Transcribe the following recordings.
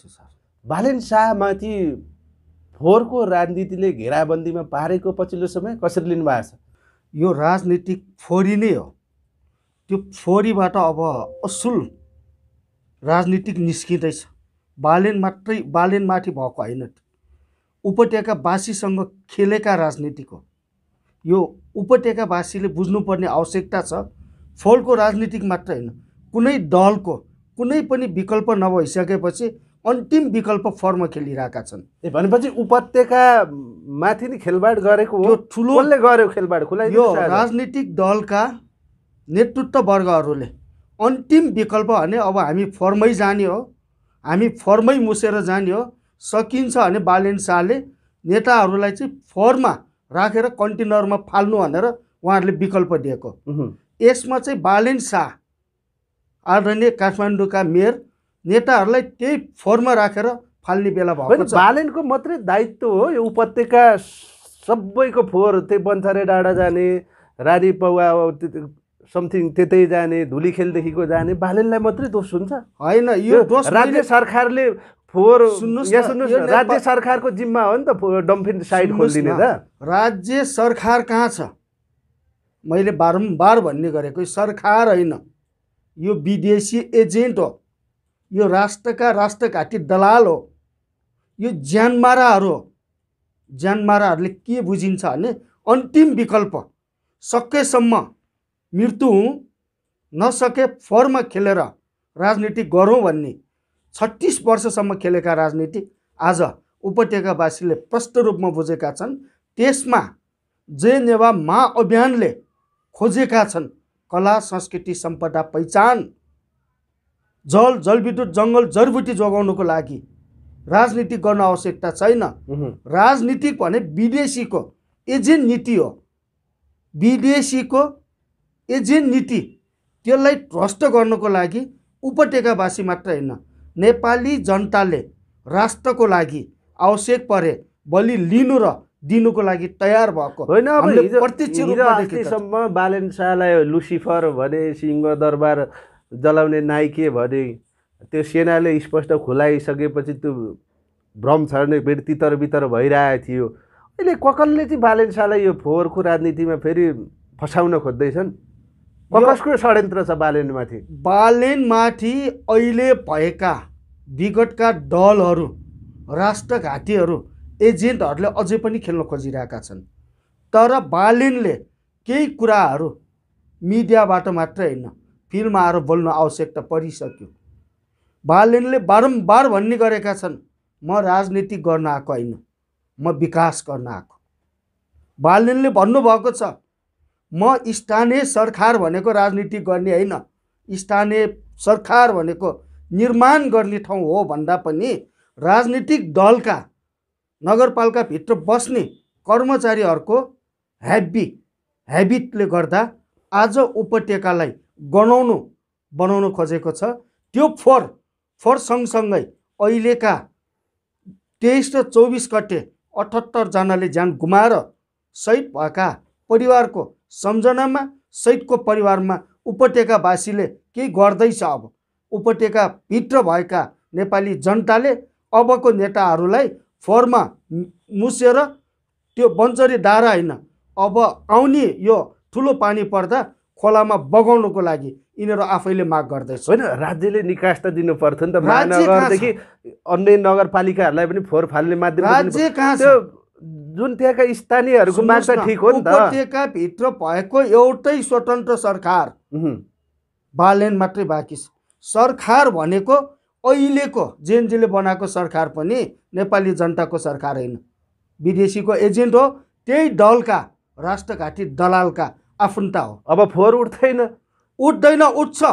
छु सर। बालेन शाहमाथि फोहोरको राजनीतिले घेराबन्दीमा पारेको पछिल्लो समय कसरी लिनु भएको छ? यो राजनीतिक फोहोरी नै हो। त्यो फोहोरीबाट अब असुल राजनीतिक निस्किँदैछ। बालेनमाथि भएको होइन, उपत्यकावासीसँग खेलेका राजनीतिक हो यो। उपत्यकावासीले बुझ्नुपर्ने आवश्यकता छ। फोहोरको राजनीतिक मात्र होइन, कुनै दलको कुनै पनि विकल्प नभइसकेपछि अन्तिम विकल्प फोहोरमा खेलिरहेका छन्। भनेपछि उपत्यकामाथि नि खेलबाड गरेको हो। त्यो ठुलो कसले गर्यो खेलबाड? खुलाइदिनु। यो राजनीतिक दलका नेतृत्व वर्गहरूले अन्तिम विकल्प भने अब हामी फोहोरमै जाने हो, हामी फोहोरमै मुसेर जाने हो। सकिन्छ भने बालेन शाहले नेताहरूलाई चाहिँ फोहोरमा राखेर कन्टेनरमा फाल्नु भनेर उहाँहरूले विकल्प दिएको। यसमा चाहिँ बालेन शाह आदरणीय काठमाडौँका मेयर नेताहरूलाई त्यही फोहोरमा राखेर फाल्ने बेला भएको छ। बालेनको मात्रै दायित्व हो यो उपत्यका सबैको फोहोर? त्यही बन्थारे डाँडा जाने, रानी पौवा समथिङ त्यतै जाने, धुली खेलदेखिको जाने बालेनलाई मात्रै दोष हुन्छ? होइन, यो दोष राज्य सरकारले फोहोर सुन्नुहोस्, राज्य सरकारको जिम्मा हो नि त डम्पिङ साइट खोलिदिने त। राज्य सरकार कहाँ छ? मैले बारम्बार भन्ने गरेको सरकार होइन, यो विदेशी एजेन्ट हो, यो राष्ट्रका राष्ट्रघाती दलाल हो, यो ज्यानमाराहरू हो। ज्यानमाराहरूले के बुझिन्छ भने अन्तिम विकल्प सकेसम्म मृत्यु नसके फोहोरमा खेलेर राजनीति गरौँ भन्ने 36 वर्षसम्म खेलेका राजनीति आज उपत्यकावासीले प्रष्ट रूपमा बुझेका छन्। त्यसमा जेनेवा महाअभियानले खोजेका छन् कला संस्कृति सम्पदा पहिचान, जलविद्युत जङ्गल जडीबुटी जोगाउनको लागि राजनीति गर्न आवश्यकता छैन। राजनीतिक भने विदेशीको एजेन्ट नीति हो, विदेशीको एजेन्ट नीति। त्यसलाई ध्वस्त गर्नको लागि उपत्यकावासी मात्र होइन, नेपाली जनताले राष्ट्रको लागि आवश्यक परे बलि लिनु र दिनुको लागि तयार भएको होइन। अब प्रत्यक्ष रूपमा हिजोसम्म बालेन शाहलाई लुसिफर भने, सिंह दरबार जलाउने नाइके भने, त्यो सेनाले स्पष्ट खुलाइसकेपछि त्यो भ्रम छर्ने फेरि तितर बितर भइरहेको थियो। अहिले ककनले चाहिँ बालेन शाहलाई यो फोहोरको राजनीतिमा फेरि फसाउन खोज्दैछन्। कसको षड्यन्त्र छ बालेनमाथि? बालेनमाथि अहिले भएका विगतका दलहरू, राष्ट्रघातीहरू, एजेन्टहरूले अझै पनि खेल्न खोजिरहेका छन्। तर बालेनले केही कुराहरू मिडियाबाट मात्रै होइन, फिल्ममा आएर बोल्न आवश्यकता परिसक्यो। बालेनले बारम्बार भन्ने गरेका छन्, म राजनीति गर्न आएको होइन, म विकास गर्न आएको। बालेनले भन्नुभएको छ, म स्थानीय सरकार भनेको राजनीति गर्ने होइन, स्थानीय सरकार भनेको निर्माण गर्ने ठाउँ हो भन्दा पनि राजनीतिक दलका नगरपालिकाभित्र बस्ने कर्मचारीहरूको ह्याबिटले गर्दा आज उपत्यकालाई बनाउन खोजेको छ। त्यो फोहोर सँगसँगै अहिलेका 23 र 24 गते 78 जनाले ज्यान गुमाएर शहीद भएका परिवारको सम्झनामा शहीदको परिवारमा उपत्यकावासीले केही गर्दैछ। अब उपत्यकाभित्र भएका नेपाली जनताले अबको नेताहरूलाई फोहोरमा मुसेर त्यो बन्चरी धारा होइन, अब आउने यो ठुलो पानी पर्दा खोलामा बगाउनको लागि यिनीहरू आफैले माग गर्दैछ। होइन, राज्यले निकास त दिनु पर्थ्यो नि त। महानगरदेखि अन्य नगरपालिकाहरूलाई पनि फोहोर फाल्ने माध्यम राज्य कहाँ छ? जुन त्यहाँका स्थानीयहरूको माग त ठिक हो नि त। उपत्यकाभित्र भएको एउटै स्वतन्त्र सरकार बालेन मात्रै बाँकी छ। सरकार भनेको अहिलेको जेएनजीले बनाएको सरकार पनि नेपाली जनताको सरकार होइन, विदेशीको एजेन्ट हो, त्यही दलका राष्ट्रघाती दलालका आफन्त हो। अब फोहोर उठ्दैन, उठ्छ,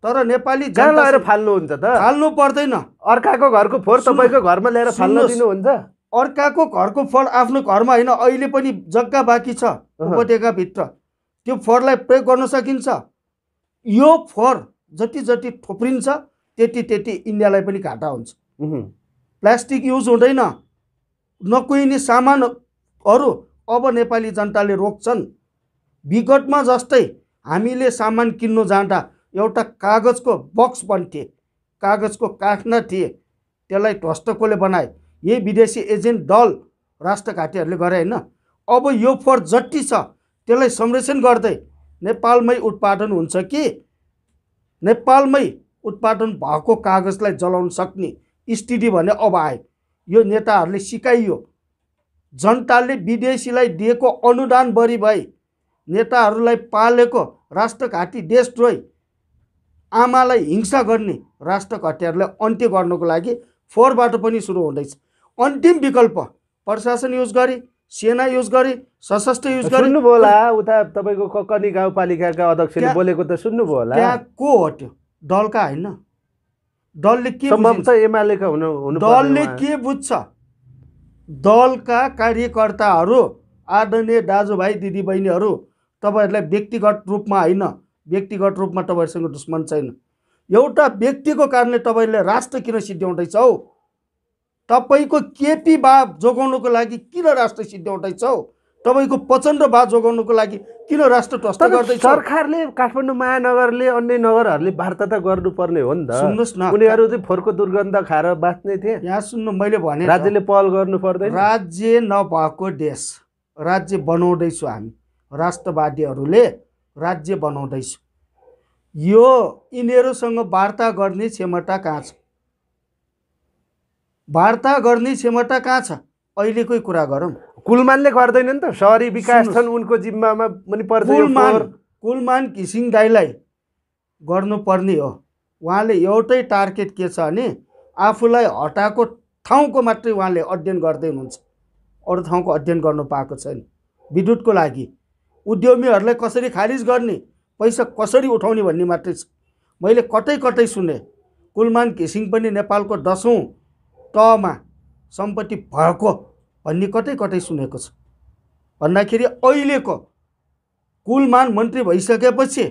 तर नेपाली जनता फाल्नुहुन्छ त? फाल्नु पर्दैन। अर्काको घरको फोहोर तपाईँको घरमा ल्याएर फाल्न दिनुहुन्छ? अर्काको घरको फोहोर आफ्नो घरमा होइन, अहिले पनि जग्गा बाँकी छ उपत्यकाभित्र, त्यो फोहोरलाई प्रयोग गर्न सकिन्छ। यो फोहोर जति जति थोप्रिन्छ त्यति इन्डियालाई पनि घाटा हुन्छ। प्लास्टिक युज हुँदैन, नकुहिने सामानहरू अब नेपाली जनताले रोक्छन्। विगतमा जस्तै हामीले सामान किन्नु जाँदा एउटा कागजको बक्स बन्थे, कागजको काखना थिए, त्यसलाई ध्वस्त कसले बनाए? यही विदेशी एजेन्ट दल राष्ट्रघाटीहरूले गरे होइन। अब यो फोर्स जति छ त्यसलाई संरक्षण गर्दै नेपालमै उत्पादन हुन्छ कि नेपालमै उत्पादन भएको कागजलाई जलाउन सक्ने स्थिति भने अब आयो। यो नेताहरूले सिकाइयो। जनताले विदेशीलाई दिएको अनुदान बढी भई नेताहरूलाई पालेको राष्ट्रघाटी देशद्रोही आमालाई हिंसा गर्ने राष्ट्रघाटीहरूलाई अन्त्य गर्नको लागि फोहोरबाट पनि सुरु हुँदैछ। अन्तिम विकल्प प्रशासन युज गरी, सेना युज गरी, सशस्त्र युज गरी। सुन्नुभयो होला उता तपाईँको ककनी गाउँपालिकाका अध्यक्षले बोलेको त सुन्नुभयो होला। त्यहाँ को हट्यो? दलका होइन। दलले के सम्भवतः एमालेका हुनु दलले के बुझ्छ? दलका कार्यकर्ताहरू, आदरणीय दाजुभाइ दिदीबहिनीहरू, तपाईँहरूलाई व्यक्तिगत रूपमा होइन, व्यक्तिगत रूपमा तपाईँहरूसँग दुश्मन छैन। एउटा व्यक्तिको कारणले तपाईँले राष्ट्र किन सिद्ध्याउँदैछ हौ? तपाईँको केपी बा जोगाउनुको लागि किन राष्ट्र सिद्ध्याउँदैछ हौ? तपाईँको प्रचण्ड बा जोगाउनुको लागि किन राष्ट्र ध्वस्त गर्दैछ? सरकारले काठमाडौँ महानगरले अन्य नगरहरूले वार्ता त गर्नुपर्ने हो नि त। सुन्नुहोस् न, उनीहरू चाहिँ फोहोरको दुर्गन्ध खाएर बाँच्ने थिए। यहाँ सुन्नु, मैले भने राज्यले पहल गर्नु पर्दैन। राज्य नभएको देश राज्य बनाउँदैछु हामी, राष्ट्रवादीहरूले राज्य बनाउँदैछु। यो यिनीहरूसँग वार्ता गर्ने क्षमता कहाँ छ? वार्ता गर्ने क्षमता कहाँ छ? अहिलेकै कुरा गरौँ। कुलमानले गर्दैन नि त, सहरी विकास छन् उनको जिम्मामा पनि पर्छ। कुलमान घिसिङ दाईलाई गर्नुपर्ने हो। उहाँले एउटै टार्गेट के छ भने आफूलाई हटाएको ठाउँको मात्रै उहाँले अध्ययन गर्दै हुनुहुन्छ, अरू ठाउँको अध्ययन गर्नु पाएको छैन। विद्युतको लागि उद्यमीहरूलाई कसरी खारिज गर्ने, पैसा कसरी उठाउने भन्ने मात्रै छ। मैले कतै कतै सुने कुलमान घिसिङ पनि नेपालको 10औं तहमा सम्पत्ति भएको भन्ने कतै कतै सुनेको छ। भन्दाखेरि अहिलेको कुलमान मन्त्री भइसकेपछि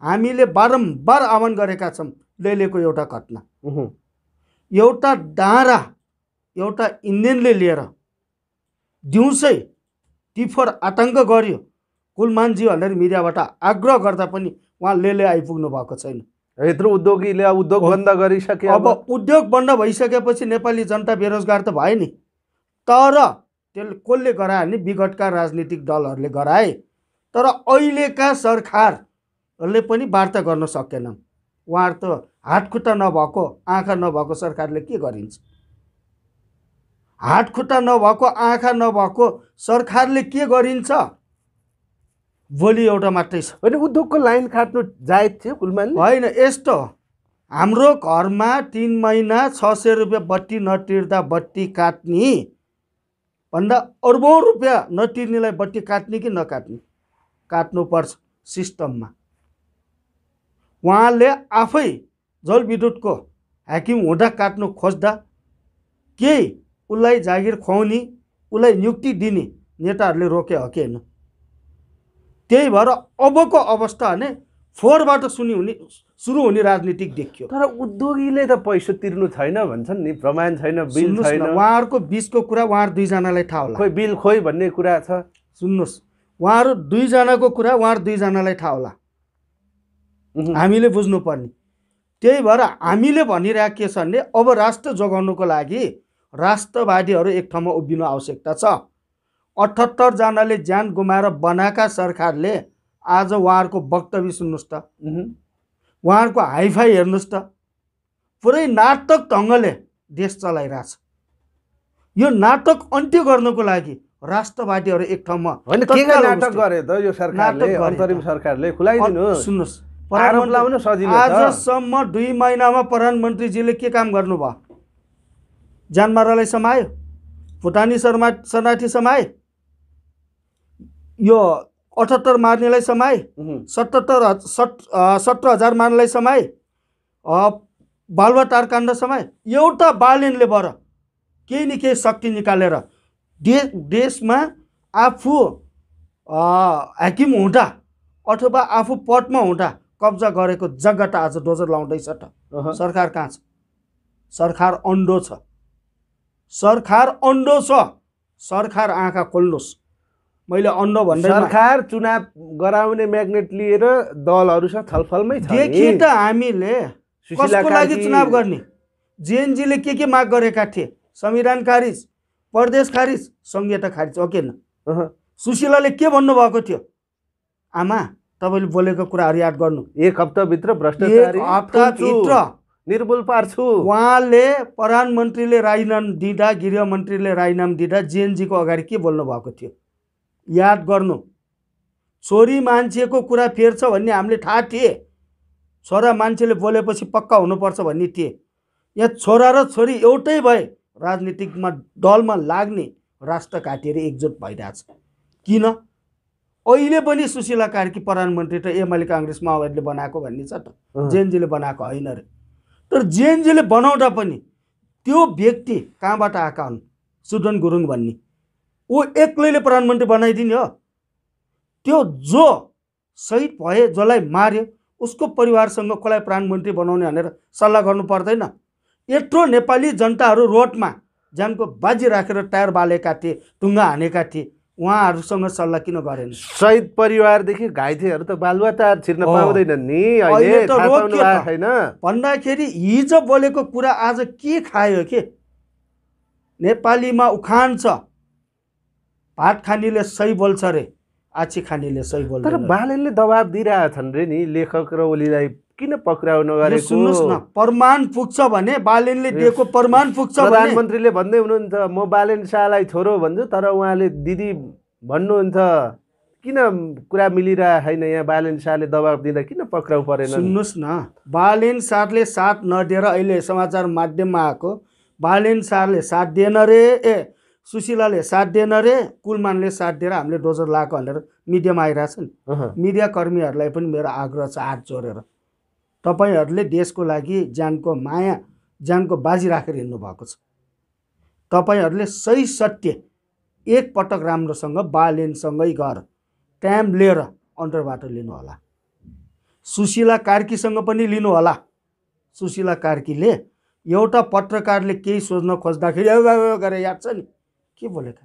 हामीले बारम्बार आह्वान गरेका छौँ। लेलेको एउटा घटना, एउटा डाँडा एउटा इन्जिनले लिएर दिउँसै टिफर आतङ्क गर्यो कुलमानजी भनेर मिडियाबाट आग्रह गर्दा पनि उहाँ लेले आइपुग्नु भएको छैन। यत्रो उद्योगीले उद्योग बन्द गरिसक्यो। अब उद्योग बन्द भइसकेपछि नेपाली जनता बेरोजगार त भयो नि। तर त्यसले कसले गरायो भने विगतका राजनीतिक दलहरूले गराए। तर अहिलेका सरकारहरूले पनि वार्ता गर्न सकेनन्। उहाँहरू त हातखुट्टा नभएको, आँखा नभएको सरकारले के गरिन्छ? हातखुट्टा नभएको, आँखा नभएको सरकारले के गरिन्छ? भोलि एउटा मात्रै छ। होइन, उद्योगको लाइन काट्नु जायज थियो कुलमानले? होइन, यस्तो हाम्रो घरमा 3 महिना 600 रुपियाँ बत्ती नतिर्दा बत्ती काट्ने भन्दा अर्बौं रुपियाँ नतिर्नेलाई बत्ती काट्ने कि नकाट्ने? काट्नुपर्छ सिस्टममा। उहाँले आफै जलविद्युतको हाकिम हुँदा काट्नु खोज्दा केही उसलाई जागिर खुवाउने, उसलाई नियुक्ति दिने नेताहरूले रोके हो कि होइन? त्यही भएर अबको अवस्था भने फोहोरबाट सुरु हुने राजनीतिक देखियो। तर उद्योगीले त पैसा तिर्नु छैन भन्छन् नि, प्रमाण छैन, बिल छैन। उहाँहरूको बिचको कुरा उहाँहरू दुईजनालाई थाहा होला। खोइ बिल खोइ भन्ने कुरा छ। सुन्नुहोस्, उहाँहरू दुईजनाको कुरा उहाँहरू दुईजनालाई थाहा होला, हामीले बुझ्नुपर्ने। त्यही भएर हामीले भनिरहेको के छ भने अब राष्ट्र जोगाउनुको लागि राष्ट्रवादीहरू एक ठाउँमा उभिनु आवश्यकता छ। 78 जनाले ज्यान गुमाएर बनाएका सरकारले आज उहाँहरूको वक्तव्य सुन्नुहोस् त, उहाँहरूको हाइफाई हेर्नुहोस् त, पुरै नाटक ढङ्गले देश चलाइरहेछ। यो नाटक अन्त्य गर्नको लागि राष्ट्रवादीहरू एक ठाउँमा नाटक गरे त यो सरकारले, अन्तरिम सरकारले खुलाइदिनु। सुन्नुहोस्, आजसम्म 2 महिनामा प्रधानमन्त्रीजीले के काम गर्नुभयो? ज्यानमारालाई समायो, भुटानी शरणार्थी समाए, यो 78 मार्नेलाई समाए, 17,000 मार्नेलाई समाए, बालुवाटार काण्ड समाए। एउटा बालिनले बर केही न केही शक्ति निकालेर देशमा आफू हाकिम हुँदा अथवा आफू पदमा हुँदा कब्जा गरेको जग्गा त आज डोजर लाउँदैछ त। सरकार कहाँ छ? सरकार अन्डो छ। सरकार अन्डो छ। सरकार आँखा खोल्नुहोस्। मैले अन्डो भन्दै सरकार चुनाव गराउने म्याग्नेट लिएर दलहरूसँग छलफलमै छ। देखि त हामीले कसको लागि चुनाव गर्ने? जेएनजीले के माग गरेका थिए? संविधान खारिज, प्रदेश खारिज, संघीयता खारिज, हो कि न? सुशीलाले के भन्नुभएको थियो? आमा तपाईँले बोलेको कुराहरू याद गर्नु। 1 हप्ताभित्र भ्रष्टाचारी 1 हप्ताभित्र निर्मूल पार्छु। उहाँले प्रधानमन्त्रीले राजीनामा दिँदा, गृहमन्त्रीले राजीनामा दिँदा जेएनजीको अगाडि के बोल्नु भएको थियो? याद गर्नु। छोरी मान्छेको कुरा फेर्छ भन्ने हामीले थाहा थिए। छोरा मान्छेले बोलेपछि पक्का हुनुपर्छ भन्ने थिए। यहाँ छोरा र छोरी एउटै भए राजनीतिकमा दलमा लाग्ने राष्ट्रघाटीहरू एकजुट भइरहेछ। किन? अहिले पनि सुशीला कार्की प्रधानमन्त्री त एमाले काङ्ग्रेस माओवादीले बनाएको भन्ने छ त, जेएनजीले बनाएको होइन रे। तर जेएनजीले बनाउँदा पनि त्यो व्यक्ति कहाँबाट आएका हुन्? सुदन गुरुङ भन्ने ऊ एक्लैले प्रधानमन्त्री बनाइदिने हो? त्यो जो शहीद भए, जसलाई मार्यो, उसको परिवारसँग कसलाई प्रधानमन्त्री बनाउने भनेर सल्लाह गर्नु पर्दैन? यत्रो नेपाली जनताहरू रोडमा ज्यानको बाजी राखेर टायर बालेका थिए, टुङ्गा हानेका थिए, उहाँहरूसँग सल्लाह किन गरेन? शहीद परिवारदेखि घाइतेहरू त बालुवा तार छिर्न पाउँदैनन् नि अहिले, थाहा पाउनु भएको छैन भन्दाखेरि हिजो बोलेको कुरा आज के खायो के? नेपालीमा उखान छ, भात खानेले सही बोल्छ रे, आछी खानेले सही बोल्दैन। तर बालनले दबाब दिइरहेछन् रे नि लेखक र ओलीलाई, किन पक्राउ नगरेको? सुन्नुहोस् न, प्रमाण पुग्छ भने, बालेनले दिएको प्रमाण पुग्छ भने। प्रधानमन्त्रीले भन्दै हुनुहुन्छ म बालेन शाहलाई छोरो भन्छु, तर उहाँले दिदी भन्नुहुन्छ। किन कुरा मिलिरहेको छैन? यहाँ बालेन शाहले दबाब दिँदा किन पक्राउ परेन? सुन्नुहोस् न, बालेन शाहले साथ नदिएर अहिले समाचार माध्यममा आएको, बालेन शाहले साथ दिएन रे, सुशीलाले साथ दिएन रे, कुलमानले साथ दिएर हामीले डोजर लगाएको भनेर मिडियामा आइरहेछ नि। मिडिया कर्मीहरूलाई पनि मेरो आग्रह छ हात जोडेर, तपाईहरूले देशको लागि ज्यानको माया, ज्यानको बाजी राखेर हिँड्नु भएको छ। तपाईहरूले सही सत्य एकपटक राम्रोसँग बालेनसँगै गएर टाइम लिएर अन्डरबाट लिनु होला। सुशीला कार्कीसँग पनि लिनु होला। सुशीला कार्कीले एउटा पत्रकारले केही सोच्न खोज्दाखेरि गरेर याद छ नि के बोलेका?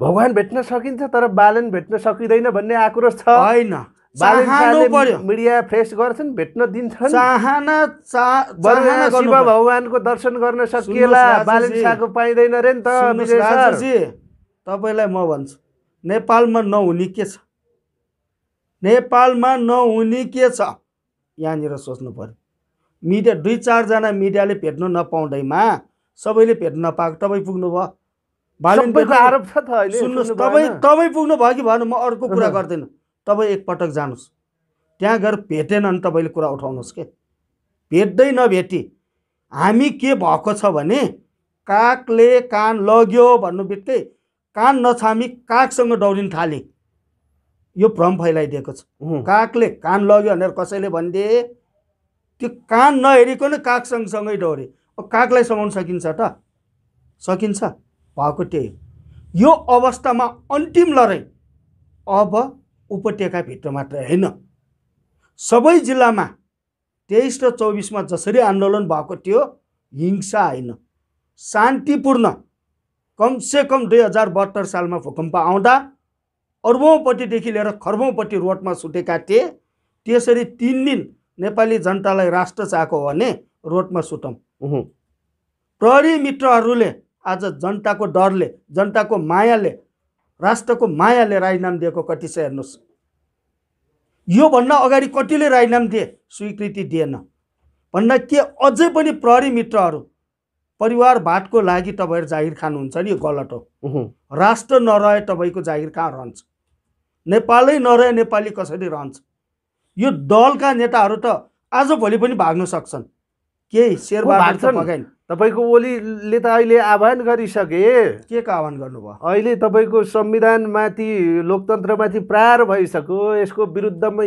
भगवान भेट्न सकिन्छ तर बालन भेट्न सकिँदैन भन्ने आक्रोश छ। होइन, चाहनु पर्यो। मिडिया फ्रेस गर्छन्, भेट्न दिन्छन्। चाहना शिव भगवानको दर्शन गर्न सकिएला, बालन शाहको पाइँदैन रे नि त। राजजी, तपाईँलाई म भन्छु, नेपालमा नहुने के छ? नेपालमा नहुने के छ? यहाँनिर सोच्नु पर्यो। मिडिया 2-4 जना मिडियाले भेट्न नपाउँदैमा सबैले भेट्न नपाएको तपाईँ पुग्नु भयो? सबैको आरोप छ त अहिले। सुन्नुहोस्, तपाईँ पुग्नु भयो कि भएन, म अर्को कुरा गर्दैन। तपाईँ एकपटक जानुहोस्, त्यहाँ गएर भेटेन भने तपाईँले कुरा उठाउनुहोस् के। भेट्दै नभेटी हामी के भएको छ भने कागले कान लग्यो भन्नु बित्तिकै कान नछामी कागसँग दौडिन थाले। यो भ्रम फैलाइदिएको छ। कागले कान लग्यो भनेर कसैले भनिदिए, त्यो कान नहेरिकन काग सँगसँगै दौडे। कागलाई समाउन सकिन्छ त? सकिन्छ? भएको त्यही। यो अवस्थामा अन्तिम लडाइँ अब उपत्यकाभित्र मात्र होइन, सबै जिल्लामा 23 र 24मा जसरी आन्दोलन भएको थियो, हिंसा होइन, शान्तिपूर्ण। कमसेकम 2072 सालमा भूकम्प आउँदा अर्बौँपट्टिदेखि लिएर खर्बौँपट्टि रोडमा सुतेका थिए। त्यसरी 3 दिन नेपाली जनतालाई राष्ट्र चाहेको हो भने रोडमा सुटौँ। प्रहरी मित्रहरूले आज जनताको डरले, जनताको मायाले, राष्ट्रको मायाले राजीनामा दिएको कति छ हेर्नुहोस्। यो भन्दा अगाडि कतिले राजीनामा दिए, स्वीकृति दिएन। भन्दा के अझै पनि प्रहरी मित्रहरू परिवारवादको लागि तपाईँहरू जागिर खानुहुन्छ नि, यो गलत हो। राष्ट्र नरहे तपाईँको जागिर कहाँ रहन्छ? नेपालै नरहे नेपाली कसरी रहन्छ? यो दलका नेताहरू त आज भोलि पनि भाग्न सक्छन्। केही शेरबहादुर भगाइन। तपाईँको ओलीले त अहिले आह्वान गरिसके। के को आह्वान गर्नुभयो? अहिले तपाईँको संविधानमाथि, लोकतन्त्रमाथि प्रहार भइसक्यो। यसको विरुद्धमा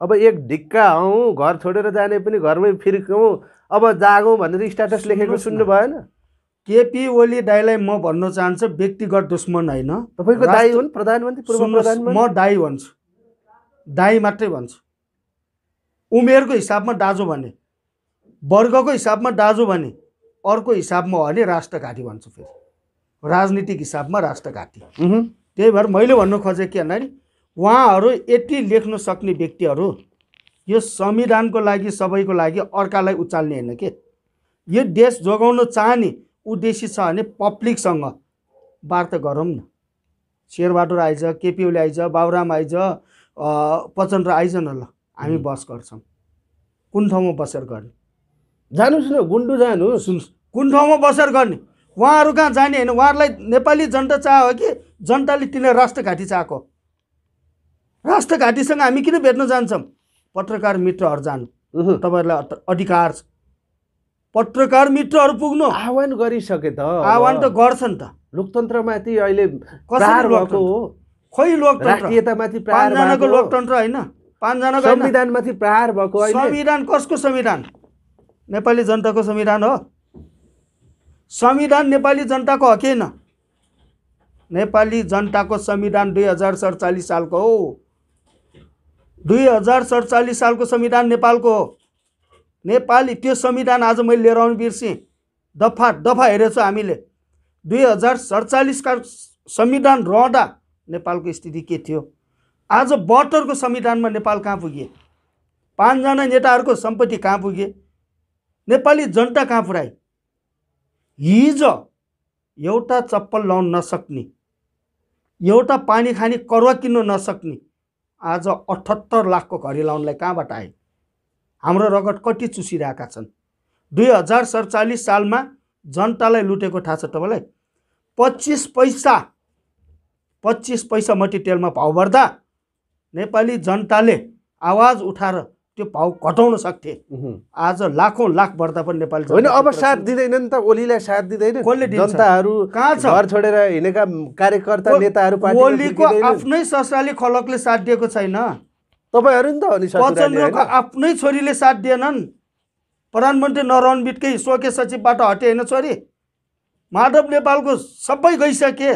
अब एक ढिक्का हौँ, घर छोडेर जाने पनि घरमै फिर्कौँ, अब जागौँ भनेर स्ट्याटस लेखेको सुन्नु भएन? केपी ओली दाईलाई म भन्न चाहन्छु, व्यक्तिगत दुश्मन होइन। तपाईँको दाई हुन् प्रधानमन्त्री, पूर्व प्रधानमन्त्री। म दाई भन्छु, दाई मात्रै भन्छु। उमेरको हिसाबमा दाजु भने, वर्गको हिसाबमा दाजु भने, अर्को हिसाबमा हो भने राष्ट्रघाटी भन्छु। फेरि राजनीतिक हिसाबमा राष्ट्रघाटी। त्यही भएर मैले भन्नु खोजेँ के भन्दाखेरि उहाँहरू यति लेख्न सक्ने व्यक्तिहरू यो संविधानको लागि, सबैको लागि अर्कालाई उचाल्ने होइन के। यो देश जोगाउन चाहने उद्देश्य छ भने पब्लिकसँग वार्ता गरौँ न। शेरबहादुर आइज, केपी ओली आइज, बाबुराम आइज, प्रचण्ड आइज न, ल हामी बस गर्छौँ। कुन ठाउँमा बसेर गर्ने? जानुहोस् न, गुन्डु जानुहोस्। सुन्नुहोस्, कुन ठाउँमा बसेर गर्ने? उहाँहरू कहाँ जाने होइन? उहाँहरूलाई नेपाली जनता चाह्यो कि जनताले तिनीहरू राष्ट्रघाटी चाहेको? राष्ट्रघाटीसँग हामी किन भेट्न जान्छौँ? पत्रकार मित्रहरू जानु, तपाईँहरूलाई अधिकार छ। पत्रकार मित्रहरू पुग्नु आह्वान गरिसके त, आह्वान त गर्छन् त। लोकतन्त्रमाथि अहिले प्रहार भएको हो। खोइ लोकतन्त्र, राष्ट्रियतामाथि प्रहार भएको, 5 जनाको लोकतन्त्र होइन, 5 जनाको होइन। संविधानमाथि प्रहार भएको अहिले। संविधान कसको संविधान? नेपाली जनताको संविधान हो। संविधान नेपाली जनताको हो कि होइन? नेपाली जनताको संविधान 2047 सालको हो। 2047 सालको संविधान नेपालको हो। नेपाली त्यो संविधान आज मैले लिएर आउनु बिर्सेँ। दफा दफा हेरेछौँ हामीले। 2047 का संविधान रहँदा नेपालको स्थिति के थियो? आज 72 को संविधानमा नेपाल कहाँ पुगे? 5 जना नेताहरूको सम्पत्ति कहाँ पुगे? नेपाली जनता कहाँ पुर्याए? हिजो एउटा चप्पल लाउन नसक्ने, एउटा पानी खाने करुवा किन्न नसक्ने आज 78 लाखको घडी लाउनलाई कहाँबाट आए? हाम्रो रगत कति चुसिरहेका छन्? 2047 सालमा जनतालाई लुटेको थाहा छ तपाईँलाई? 25 पैसा मट्टितेलमा भाउ बढ्दा नेपाली जनताले आवाज उठाएर त्यो भाउ घटाउन सक्थे। आज लाखौं लाख बढ्दा पनि नेपाली होइन, अब साथ दिँदैन नि त। ओलीलाई साथ दिँदैन। कसले दिन्छ? जनताहरू कहाँ छ? घर छोडेर हिँडेका कार्यकर्ता नेताहरू पार्टीमा ओलीको आफ्नै ससुराली खलकले साथ दिएको छैन। तपाईहरु नि त हो नि ससुराली। प्रचण्डको आफ्नै छोरीले साथ दिएनन्। प्रधानमन्त्री नरहन बिटकै स्वकीय सचिवबाट हटे होइन छोरी। माधव नेपालको सबै गइसके।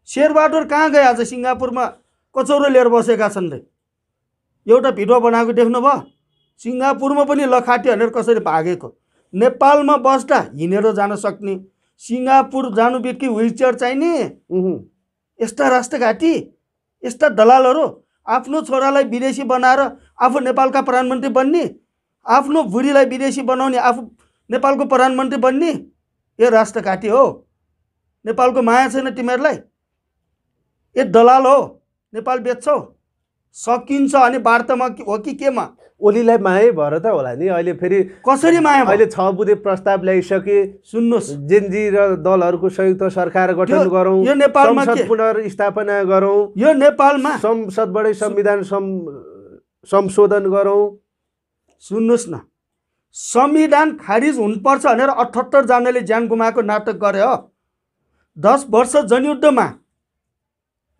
शेरबहादुर कहाँ गए? आज सिङ्गापुरमा कचौरो लिएर बसेका छन् रे। एउटा भिडियो बनाएको देख्नुभयो? सिङ्गापुरमा पनि लखाटी भनेर कसरी भागेको। नेपालमा बस्दा हिँडेर जान सक्ने, सिङ्गापुर जानु बित्तिकै व्हिलचेयर चाहिने यस्ता राष्ट्रघाटी, यस्ता दलालहरू आफ्नो छोरालाई विदेशी बनाएर आफू नेपालका प्रधानमन्त्री बन्ने, आफ्नो बुढीलाई विदेशी बनाउने, आफू नेपालको प्रधानमन्त्री बन्ने, यो राष्ट्रघाटी हो। नेपालको माया छैन तिमीहरूलाई? ए दलाल हो, नेपाल बेच्छौ। सकिन्छ अनि वार्तामा हो कि केमा? ओलीलाई माया भएर त होला नि। अहिले फेरि कसरी माया? अहिले 6 बुँदे प्रस्ताव ल्याइसके। सुन्नुहोस्, जेनजी र दलहरूको संयुक्त सरकार गठन गरौँ, यो नेपालमा संसद पुनर्स्थापना गरौँ, यो नेपालमा संसदबाटै संविधान संशोधन गरौँ। सुन्नुहोस् न, संविधान खारिज हुनुपर्छ भनेर 78 जनाले ज्यान गुमाएको नाटक गरे हो। 10 वर्ष जनयुद्धमा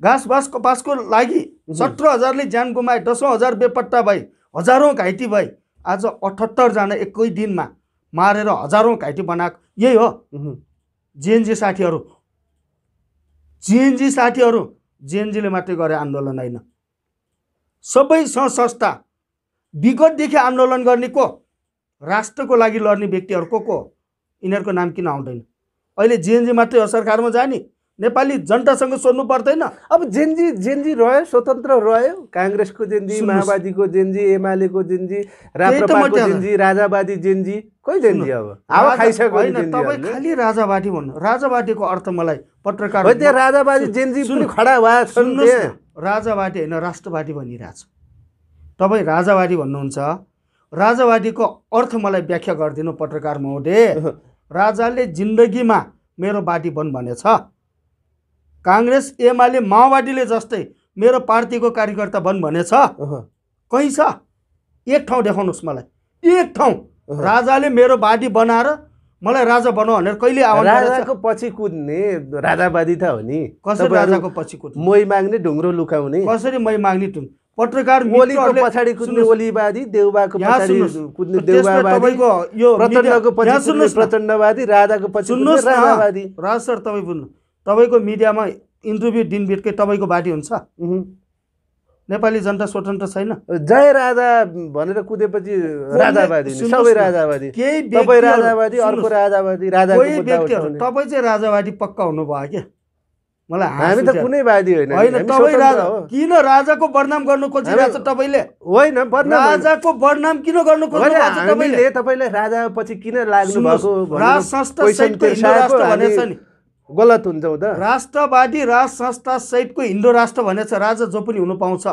घाँस कपासको लागि 17,000ले ज्यान गुमाए, 10,000 बेपत्ता भए, हजारौं घाइते भए। आज 78 जना एकै दिनमा मारेर हजारौं घाइते बनाएको यही हो जेएनजी साथीहरू। जेएनजी साथीहरू, जेएनजीले मात्रै गरे आन्दोलन होइन, सबै संस्था विगतदेखि आन्दोलन गर्ने को, राष्ट्रको लागि लड्ने व्यक्तिहरू को यिनीहरूको नाम किन आउँदैन? अहिले जेएनजी मात्रै हो सरकारमा जाने? नेपाली जनतासँग सोध्नु पर्दैन? अब जेनजी रह्यो, स्वतन्त्र रह्यो। काङ्ग्रेसको जेनजी, माओवादीको जेनजी, एमालेको जेनजी, राप्रपाको जेनजी, राजावादी जेनजी, कोही जेनजी अब हावा खाइसक्यो होइन। तपाईँ खालि राजावादी भन्नु। राजावादीको अर्थ मलाई पत्रकार हो, त्यहाँ राजावादी जेनजी पनि खडा भए छन्। राजावादी होइन, राष्ट्रवादी भनिरहेछ। तपाईँ राजावादी भन्नुहुन्छ, राजावादीको अर्थ मलाई व्याख्या गरिदिनु पत्रकार महोदय। राजाले जिन्दगीमा मेरो वादी बन भनेछ। काङ्ग्रेस, एमाले, माओवादीले जस्तै मेरो पार्टीको कार्यकर्ता बन भनेछ? कहीँ छ? एक ठाउँ देखाउनुहोस् मलाई, एक ठाउँ। राजाले मेरो वादी बनाएर मलाई राजा बनाऊ भनेर कहिले आवाज? राजाको पछि कुद्ने राजावादी त हो नि। कसरी राजाको पछि कुद्ने? मै माग्ने, ढुङ्ग्रो लुकाउने। कसरी मै माग्ने? टुन पत्रकार ओलीको पछाडि कुद्ने ओलीवादी, देउबाको पछाडि कुद्ने देउबावादी, यो प्रचण्डको पछि कुद्ने प्रचण्डवादी, राजाको पछि कुद्ने राजावादी। राज सर, तपाईँ बुझ्नु, तपाईँको मिडियामा इन्टरभ्यू दिनबिटकै तपाईँको बाटी हुन्छ? नेपाली जनता स्वतन्त्र छैन? जय राजा भनेर कुदेपछि राजावादी, सबै राजावादी। तपाईँ राजावादी, अर्को राजावादी, राजाको कोही व्यक्तिहरू। तपाईँ चाहिँ राजावादी पक्का हुनुभयो क्या? मलाई हामी त कुनै वादी होइन होइन हामी तपाईँ स्वतन्त्र हो किन राजाको बदनाम गर्नु खोजिरहेको छ तपाईँले होइन बदनाम होइन। राजाको बदनाम किन गर्नु होइन, खोज्नुभएको छ तपाईँले हामीले तपाईँले राजा पछि किन लाग्नु भएको राज संस्था सहितको हिन्दू राष्ट्र भनेछ नि गलत हुन्छौँ त राष्ट्रवादी राज संस्था सहितको हिन्दू राष्ट्र भनेछ राजा जो पनि हुनु पाउँछ